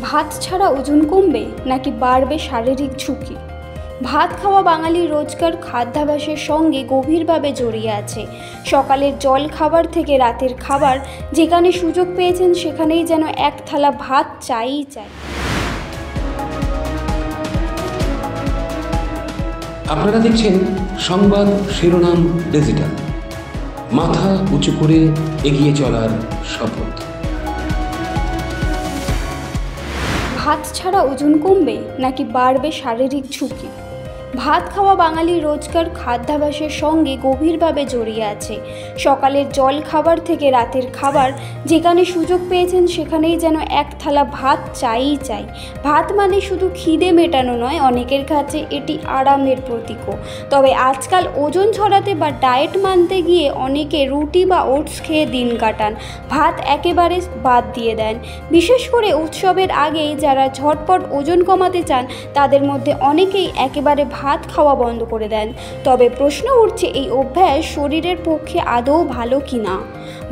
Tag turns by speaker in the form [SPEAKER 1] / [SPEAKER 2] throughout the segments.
[SPEAKER 1] ভাত ছাড়া ওজন কমবে নাকি বাড়বে শারীরিক ঝুঁকি? ভাত খাওয়া বাঙালির রোজকার খাদ্যাভ্যাসের সঙ্গে গভীরভাবে জড়িয়ে আছে। সকালের জল খাবার থেকে রাতের খাবার, যেখানে সুযোগ পেয়েছেন সেখানেই যেন এক থালা ভাত চাইই চাই।
[SPEAKER 2] আপনারা দেখছেন সংবাদ শিরোনাম ডিজিটাল। মাথা উঁচু করে এগিয়ে চলার শপথ।
[SPEAKER 1] ভাত ছাড়া ওজন কমবে নাকি বাড়বে শারীরিক ঝুঁকি? ভাত খাওয়া বাঙালির রোজকার খাদ্যাভ্যাসের সঙ্গে গভীরভাবে জড়িয়ে আছে। সকালের জল খাবার থেকে রাতের খাবার, যেখানে সুযোগ পেয়েছেন সেখানেই যেন এক থালা ভাত চাইই চাই। ভাত মানে শুধু খিদে মেটানো নয়, অনেকের কাছে এটি আরামের প্রতীকও। তবে আজকাল ওজন ঝরাতে বা ডায়েট মানতে গিয়ে অনেকে রুটি বা ওটস খেয়ে দিন কাটান, ভাত একেবারে বাদ দিয়ে দেন। বিশেষ করে উৎসবের আগেই যারা ঝটপট ওজন কমাতে চান তাদের মধ্যে অনেকেই একেবারে ভাত খাওয়া বন্ধ করে দেন। তবে প্রশ্ন উঠছে, এই অভ্যাস শরীরের পক্ষে আদৌ ভালো কি না?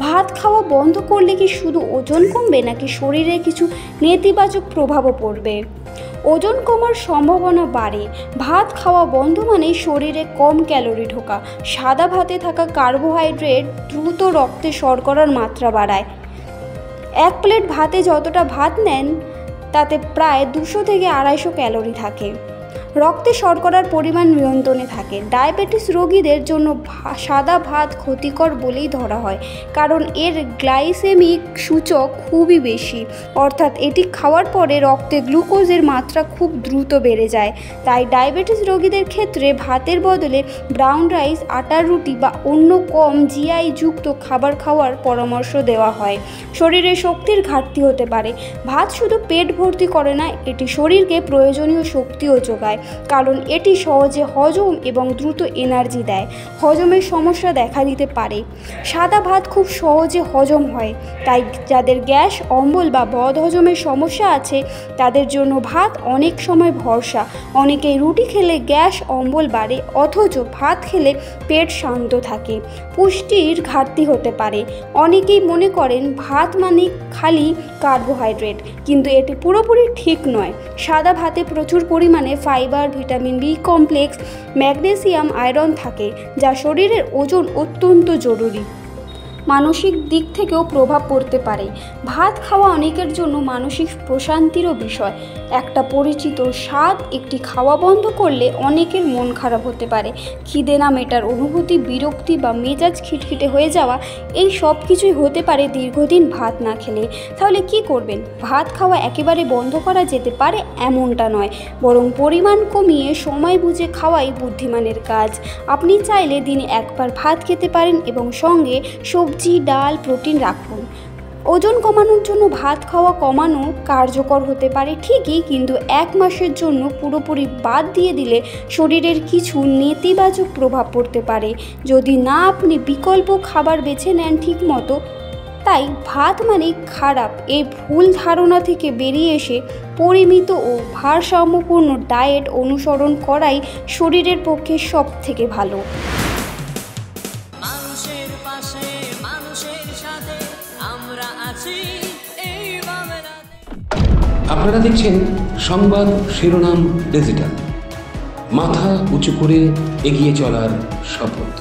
[SPEAKER 1] ভাত খাওয়া বন্ধ করলে কি শুধু ওজন কমবে নাকি শরীরে কিছু নেতিবাচক প্রভাবও পড়বে? ওজন কমার সম্ভাবনা বাড়ে। ভাত খাওয়া বন্ধ মানে শরীরে কম ক্যালোরি ঢোকা। সাদা ভাতে থাকা কার্বোহাইড্রেট দ্রুত রক্তে শর্করার মাত্রা বাড়ায়। এক প্লেট ভাতে যতটা ভাত নেন তাতে প্রায় 200 থেকে 250 ক্যালোরি থাকে। রক্তে শর্করার পরিমাণ নিয়ন্ত্রণে থাকে। ডায়াবেটিস রোগীদের জন্য সাদা ভাত ক্ষতিকর বলেই ধরা হয়, কারণ এর গ্লাইসেমিক সূচক খুবই বেশি, অর্থাৎ এটি খাওয়ার পরে রক্তে গ্লুকোজের মাত্রা খুব দ্রুত বেড়ে যায়। তাই ডায়াবেটিস রোগীদের ক্ষেত্রে ভাতের বদলে ব্রাউন রাইস, আটার রুটি বা অন্য কম জিআই যুক্ত খাবার খাওয়ার পরামর্শ দেওয়া হয়। শরীরে শক্তির ঘাটতি হতে পারে। ভাত শুধু পেট ভর্তি করে না, এটি শরীরকে প্রয়োজনীয় শক্তিও যোগায়, কারণ এটি সহজে হজম এবং দ্রুত এনার্জি দেয়। হজমের সমস্যা দেখা দিতে পারে। সাদা ভাত খুব সহজে হজম হয়, তাই যাদের গ্যাস, অম্বল বা বদহজমের সমস্যা আছে তাদের জন্য ভাত অনেক সময় ভরসা। অনেকেই রুটি খেলে গ্যাস, অম্বল বাড়ে, অথচ ভাত খেলে পেট শান্ত থাকে। পুষ্টির ঘাটতি হতে পারে। অনেকেই মনে করেন ভাত মানে খালি কার্বোহাইড্রেট, কিন্তু এটি পুরোপুরি ঠিক নয়। সাদা ভাতে প্রচুর পরিমাণে fibre, vitamin B complex, magnesium, iron থাকে, যা শরীরের ওজন অত্যন্ত জরুরি। মানসিক দিক থেকেও প্রভাব পড়তে পারে। ভাত খাওয়া অনেকের জন্য মানসিক প্রশান্তিরও বিষয়। একটা পরিচিত স্বাদ একটি খাওয়া বন্ধ করলে অনেকের মন খারাপ হতে পারে। খিদে না মেটার অনুভূতি, বিরক্তি বা মেজাজ খিটখিটে হয়ে যাওয়া, এই সব কিছুই হতে পারে দীর্ঘদিন ভাত না খেলে। তাহলে কি করবেন? ভাত খাওয়া একেবারে বন্ধ করা যেতে পারে এমনটা নয়, বরং পরিমাণ কমিয়ে সময় বুঝে খাওয়াই বুদ্ধিমানের কাজ। আপনি চাইলে দিনে একবার ভাত খেতে পারেন এবং সঙ্গে সবজি, ডাল, প্রোটিন রাখুন। ওজন কমানোর জন্য ভাত খাওয়া কমানো কার্যকর হতে পারে ঠিকই, কিন্তু 1 মাসের জন্য পুরোপুরি বাদ দিয়ে দিলে শরীরের কিছু নেতিবাচক প্রভাব পড়তে পারে, যদি না আপনি বিকল্প খাবার বেছে নেন ঠিক মতো। তাই ভাত মানে খারাপ, এই ভুল ধারণা থেকে বেরিয়ে এসে পরিমিত ও ভারসাম্যপূর্ণ ডায়েট অনুসরণ করাই শরীরের পক্ষে সব থেকে ভালো।
[SPEAKER 2] আপনারা দেখছেন সংবাদ শিরোনাম ডিজিটাল। মাথা উঁচু করে এগিয়ে চলার শপথ।